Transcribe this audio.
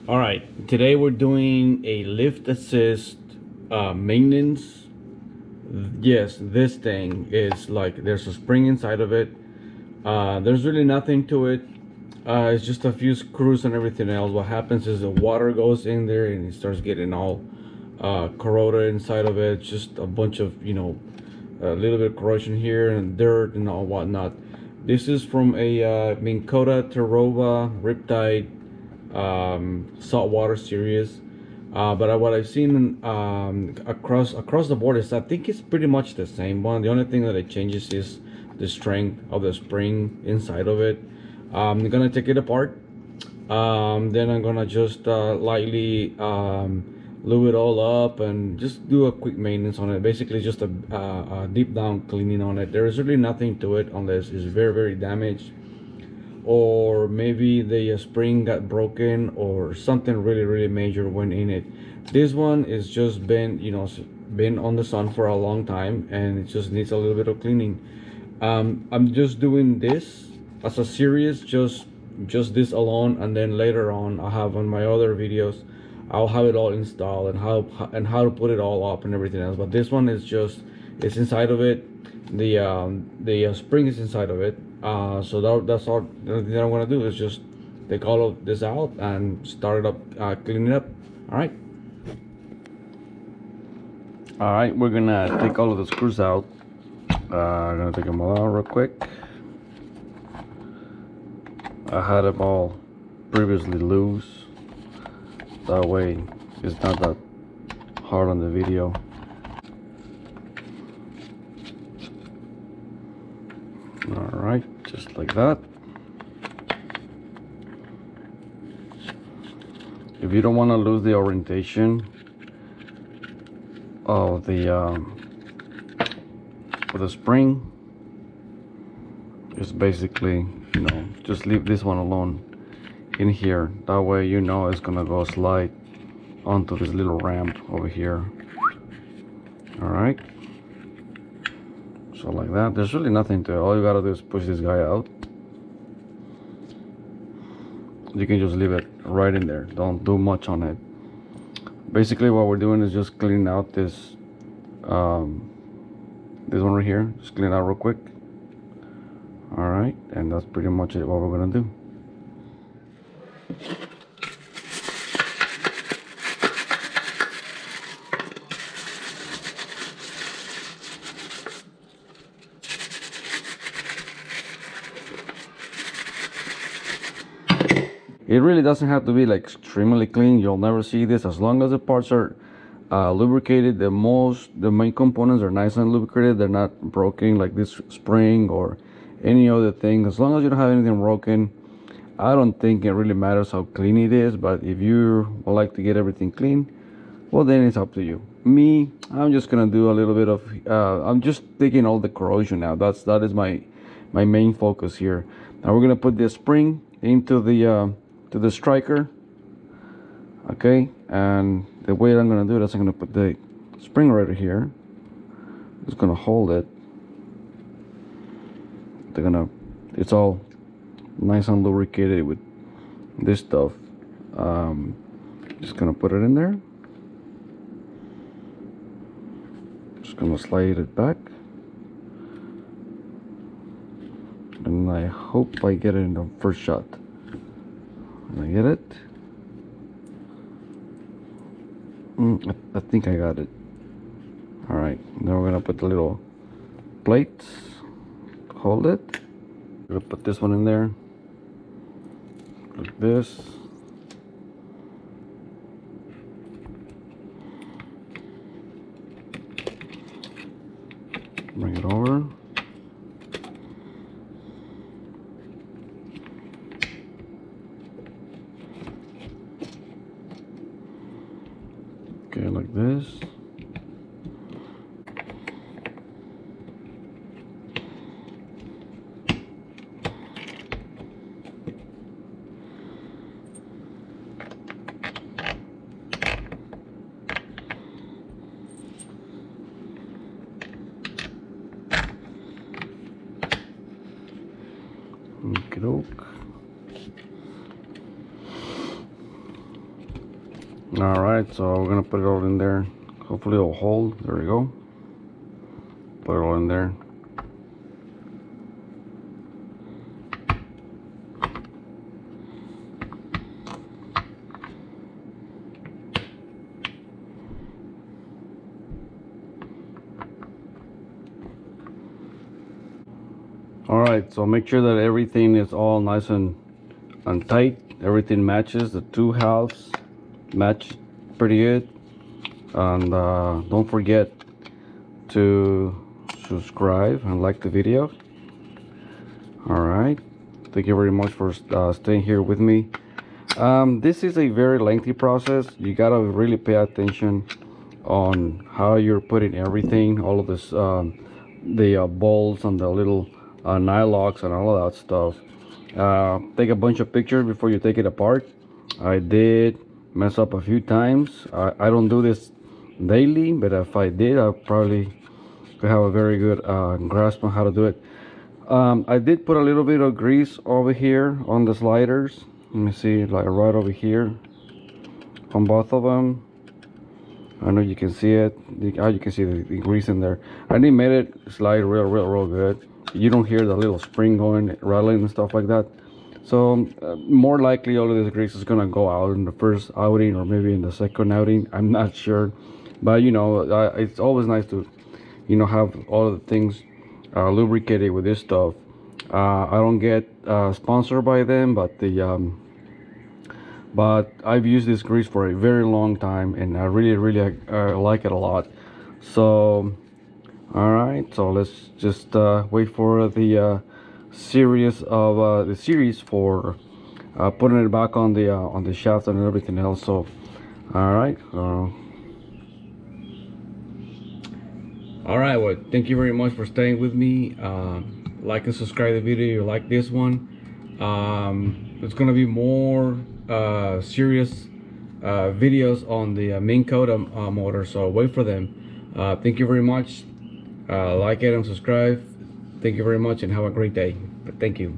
All right, today we're doing a lift assist maintenance. Yes, this thing is like there's a spring inside of it. There's really nothing to it. It's just a few screws and everything else. What happens is the water goes in there and it starts getting all corroded inside of it. Just a bunch of, a little bit of corrosion here and dirt and all whatnot. This is from a Minnkota Riptide saltwater series. But what I've seen across the board is I think it's pretty much the same one. The only thing that it changes is the strength of the spring inside of it. I'm gonna take it apart. Then I'm gonna just lightly lube it all up and just do a quick maintenance on it. Basically just a deep down cleaning on it. There is really nothing to it unless it's very damaged, or maybe the spring got broken or something really major went in it. This one is just been on the sun for a long time and it just needs a little bit of cleaning. I'm just doing this as a series, just this alone, and then later on I have on my other videos I'll have it all installed and how to put it all up and everything else. But this one is just, it's inside of it. The spring is inside of it. So that's all. The only thing that I'm gonna do is just take all of this out and start it up, clean it up. All right, we're gonna take all of the screws out. I'm gonna take them all out real quick. I had them all previously loose, that way it's not that hard on the video. All right, just like that. If you don't want to lose the orientation of the spring, just basically, just leave this one alone in here. That way it's gonna go slide onto this little ramp over here. All right, so like that. There's really nothing to it. All you gotta do is push this guy out. You can just leave it right in there, don't do much on it. Basically what we're doing is just cleaning out this this one right here. Just clean it out real quick. All right, and that's pretty much it, what we're gonna do. It really doesn't have to be like extremely clean. You'll never see this as long as the parts are lubricated. The main components are nice and lubricated. They're not broken like this spring or any other thing. As long as you don't have anything broken, I don't think it really matters how clean it is. But if you would like to get everything clean, well, then it's up to you. Me, I'm just gonna do a little bit of I'm just taking all the corrosion out. That is my main focus here. Now we're gonna put the spring into the to the striker. Okay, and the way I'm gonna do it is I'm gonna put the spring right here. Just gonna hold it. It's all nice and lubricated with this stuff. Just gonna put it in there. Just gonna slide it back, and I hope I get it in the first shot. I get it. I think I got it. All right, now we're gonna put the little plates to hold it. We're gonna put this one in there like this. Bring it over. Okay, like this. Okey-doke. All right, so we're gonna put it all in there. Hopefully it'll hold. There we go. Put it all in there. All right, so make sure that everything is all nice and tight. Everything matches. The two halves match pretty good. And don't forget to subscribe and like the video. All right, thank you very much for staying here with me. This is a very lengthy process. You gotta really pay attention on how you're putting everything, all of this, the bolts and the little nylocks and all of that stuff. Take a bunch of pictures before you take it apart. I did mess up a few times. I don't do this daily, but if I did, I probably could have a very good grasp on how to do it. I did put a little bit of grease over here on the sliders. Let me see, like right over here on both of them. I know you can see it. You can see the grease in there. I didn't made it slide real good. You don't hear the little spring going, rattling and stuff like that. So more likely all of this grease is gonna go out in the first outing or maybe in the second outing. I'm not sure, but you know, it's always nice to, you know, have all of the things lubricated with this stuff. I don't get sponsored by them, but but I've used this grease for a very long time, and I really like it a lot. So all right, so let's just wait for the series for putting it back on the shaft and everything else. So all right, well, thank you very much for staying with me. Like and subscribe the video if you like this one. There's gonna be more serious videos on the Minnkota motor, so wait for them. Thank you very much. Like it and subscribe. Thank you very much and have a great day. Thank you.